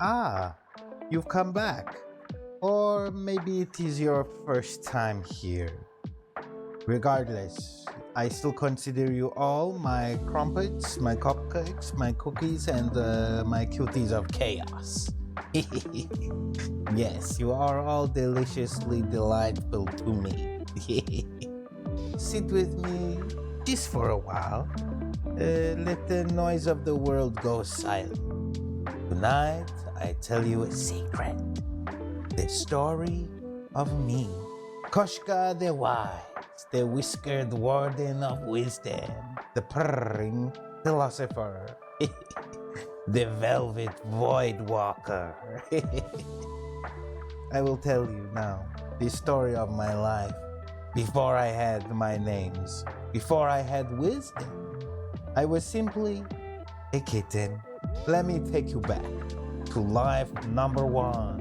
Ah, you've come back. Or maybe it is your first time here. Regardless, I still consider you all my crumpets, my cupcakes, my cookies, and my cuties of chaos. Yes, you are all deliciously delightful to me. Sit with me just for a while. Let the noise of the world go silent. Tonight, I tell you a secret. The story of me, Koshka the Wise, the whiskered warden of wisdom, the purring philosopher, the velvet void walker. I will tell you now the story of my life before I had my names, before I had wisdom. I was simply a kitten. Let me take you back to life number one.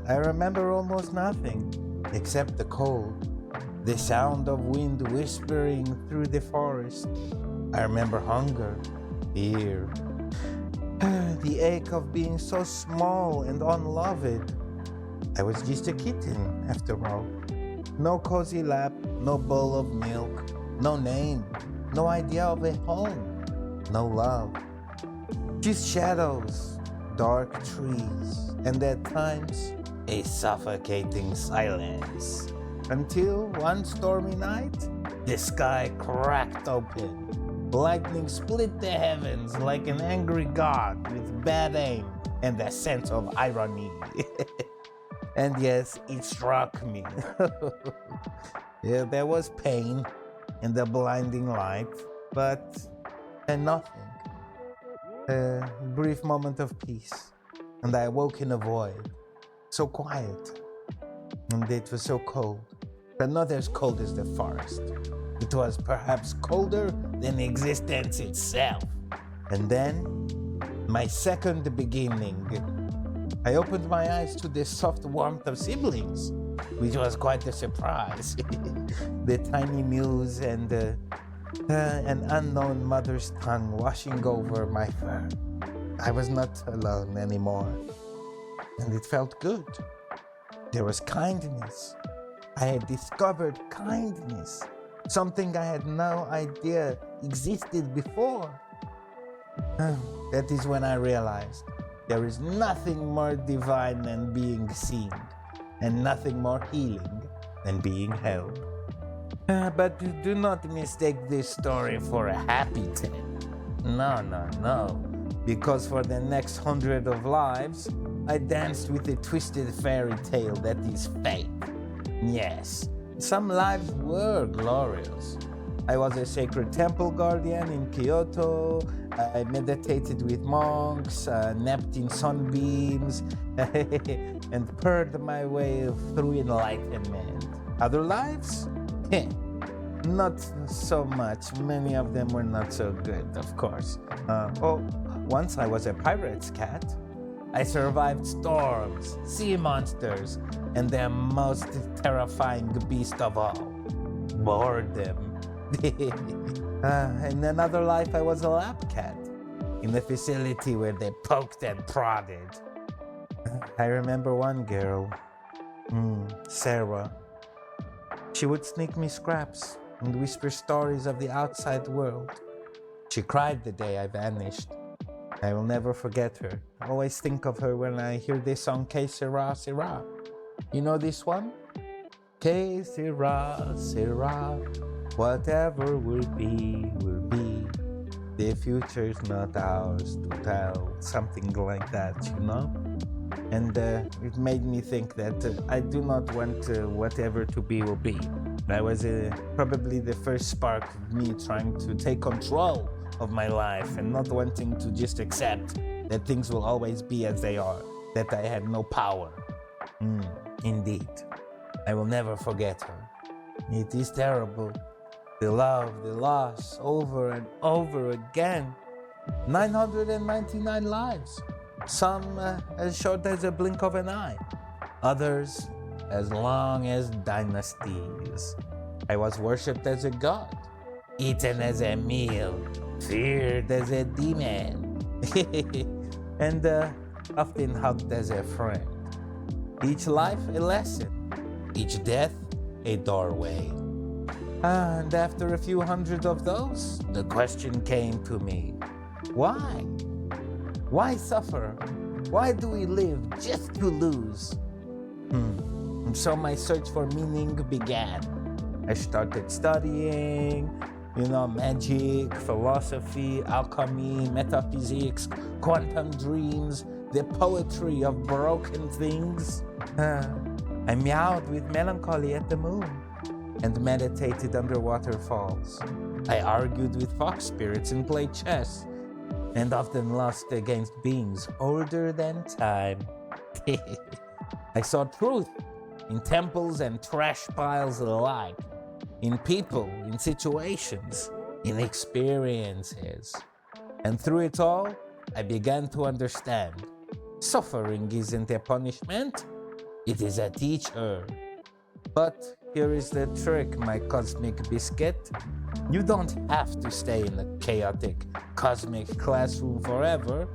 I remember almost nothing except the cold, the sound of wind whispering through the forest. I remember hunger, fear, the ache of being so small and unloved. I was just a kitten, after all. No cozy lap, no bowl of milk, no name, no idea of a home, no love. Just shadows, dark trees, and at times, a suffocating silence. Until one stormy night, the sky cracked open. Lightning split the heavens like an angry god with bad aim and a sense of irony. And yes, it struck me. Yeah, there was pain in the blinding light, but nothing. A brief moment of peace, and I awoke in a void, so quiet, and it was so cold, but not as cold as the forest. It was perhaps colder than existence itself. And then, my second beginning, I opened my eyes to the soft warmth of siblings, which was quite a surprise. The tiny mews and an unknown mother's tongue washing over my fur. I was not alone anymore, and it felt good. There was kindness. I had discovered kindness, something I had no idea existed before. That is when I realized there is nothing more divine than being seen, and nothing more healing than being held. But do not mistake this story for a happy tale. No. Because for the next 100 of lives, I danced with a twisted fairy tale that is fate. Yes, some lives were glorious. I was a sacred temple guardian in Kyoto. I meditated with monks, napped in sunbeams, and purred my way through enlightenment. Other lives? Not so much. Many of them were not so good, of course. Once I was a pirate's cat. I survived storms, sea monsters, and the most terrifying beast of all, boredom. In another life, I was a lab cat in the facility where they poked and prodded. I remember one girl, Sarah. She would sneak me scraps and whisper stories of the outside world. She cried the day I vanished. I will never forget her. I always think of her when I hear this song, Que Sera, Sera. You know this one? Que sera, sera. Whatever will be, will be. The future's not ours to tell. Something like that, you know? And it made me think that I do not want whatever to be will be. That was probably the first spark of me trying to take control of my life and not wanting to just accept that things will always be as they are, that I had no power. Indeed. I will never forget her. It is terrible. The love, the loss, over and over again. 999 lives. Some as short as a blink of an eye. Others as long as dynasties. I was worshipped as a god, eaten as a meal, feared as a demon. And often hugged as a friend. Each life a lesson, each death a doorway. And after a few hundred of those, the question came to me, why? Why suffer? Why do we live just to lose? And so my search for meaning began. I started studying, magic, philosophy, alchemy, metaphysics, quantum dreams, the poetry of broken things. I meowed with melancholy at the moon and meditated under waterfalls. I argued with fox spirits and played chess, and often lost against beings older than time. I saw truth in temples and trash piles alike, in people, in situations, in experiences. And through it all, I began to understand. Suffering isn't a punishment, it is a teacher. But here is the trick, my cosmic biscuit. You don't have to stay in a chaotic, cosmic classroom forever.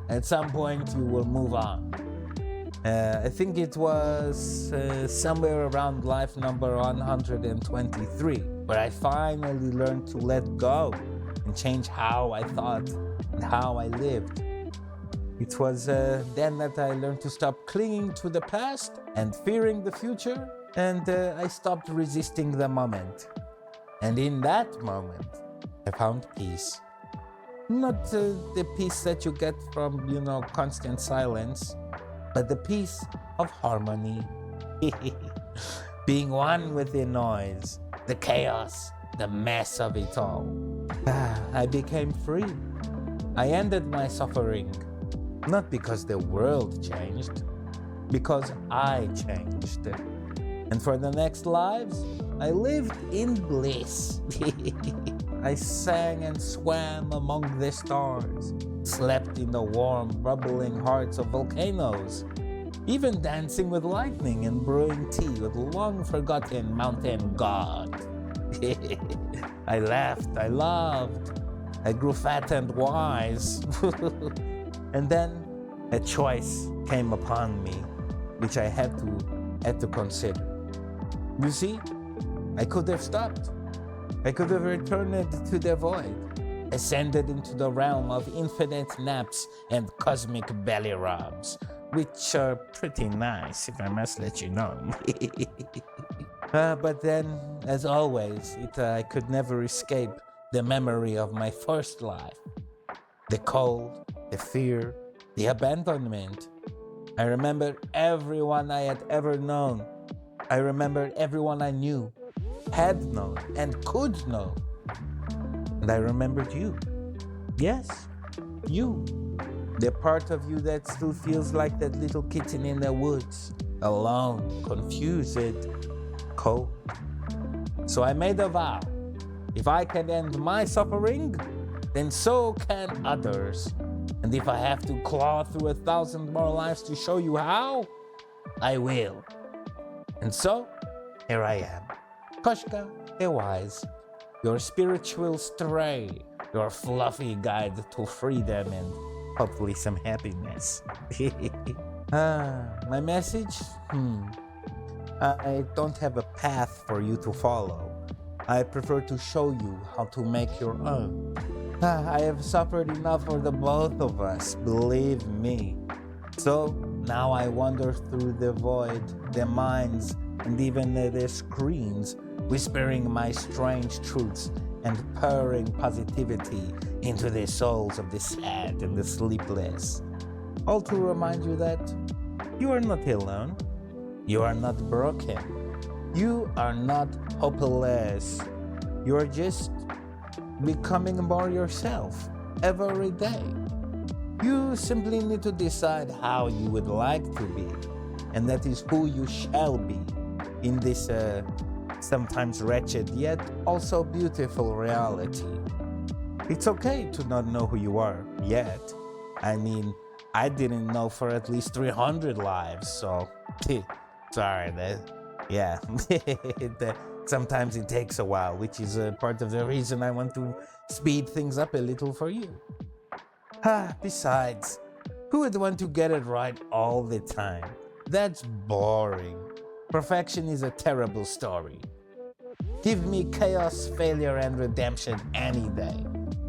At some point, you will move on. I think it was somewhere around life number 123, where I finally learned to let go and change how I thought and how I lived. It was then that I learned to stop clinging to the past and fearing the future, and I stopped resisting the moment. And in that moment, I found peace. Not the peace that you get from, constant silence, but the peace of harmony. Being one with the noise, the chaos, the mess of it all. I became free. I ended my suffering, not because the world changed, because I changed. And for the next lives, I lived in bliss. I sang and swam among the stars, slept in the warm, bubbling hearts of volcanoes, even dancing with lightning and brewing tea with long-forgotten mountain god. I laughed, I loved, I grew fat and wise. And then a choice came upon me, which I had to consider. You see, I could have stopped. I could have returned to the void, ascended into the realm of infinite naps and cosmic belly rubs, which are pretty nice, if I must let you know. But then, as always, I could never escape the memory of my first life. The cold, the fear, the abandonment. I remembered everyone I had ever known. I remembered everyone I knew, had known, and could know. And I remembered you. Yes, you. The part of you that still feels like that little kitten in the woods, alone, confused, cold. So I made a vow. If I can end my suffering, then so can others. And if I have to claw through 1,000 more lives to show you how, I will. And so, here I am, Koshka the Wise, your spiritual stray, your fluffy guide to freedom and hopefully some happiness. My message? I don't have a path for you to follow. I prefer to show you how to make your own. I have suffered enough for the both of us, believe me. So now I wander through the void, the minds, and even the screens, whispering my strange truths and purring positivity into the souls of the sad and the sleepless. All to remind you that you are not alone. You are not broken. You are not hopeless. You are just becoming more yourself every day. You simply need to decide how you would like to be, and that is who you shall be in this sometimes wretched yet also beautiful reality. It's okay to not know who you are yet. I mean, I didn't know for at least 300 lives, so sorry. Sometimes it takes a while, which is part of the reason I want to speed things up a little for you. Besides, Who would want to get it right all the time? That's boring. Perfection is a terrible story. Give me chaos, failure, and redemption any day.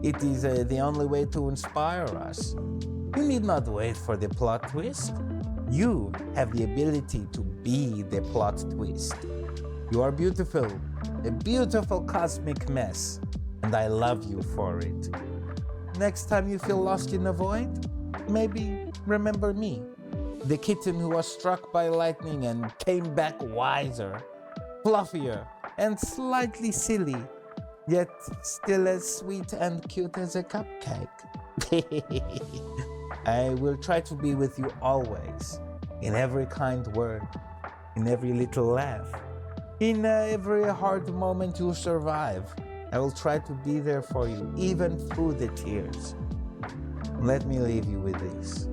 It is the only way to inspire us. You need not wait for the plot twist. You have the ability to be the plot twist. You are beautiful, a beautiful cosmic mess, and I love you for it. Next time you feel lost in a void, maybe remember me, the kitten who was struck by lightning and came back wiser, fluffier, and slightly silly, yet still as sweet and cute as a cupcake. I will try to be with you always, in every kind word, in every little laugh, in every hard moment you survive. I will try to be there for you, even through the tears. Let me leave you with this.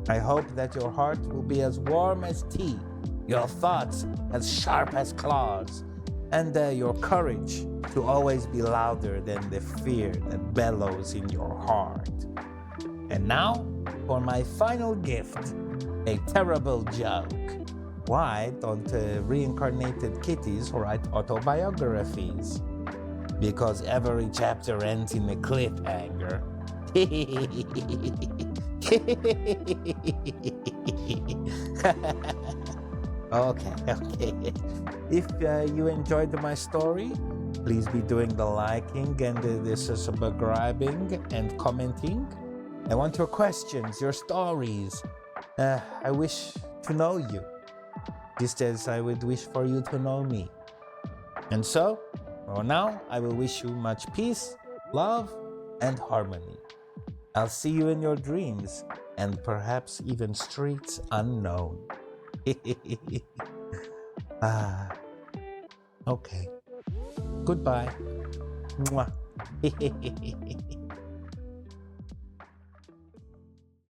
I hope that your heart will be as warm as tea, your thoughts as sharp as claws, and your courage to always be louder than the fear that bellows in your heart. And now, for my final gift, a terrible joke. Why don't reincarnated kitties write autobiographies? Because every chapter ends in a cliffhanger. Okay. If you enjoyed my story, please be doing the liking and the subscribing and commenting. I want your questions, your stories. I wish to know you, just as I would wish for you to know me. And so, for now, I will wish you much peace, love, and harmony. I'll see you in your dreams, and perhaps even streets unknown. Okay. Goodbye. Mwah.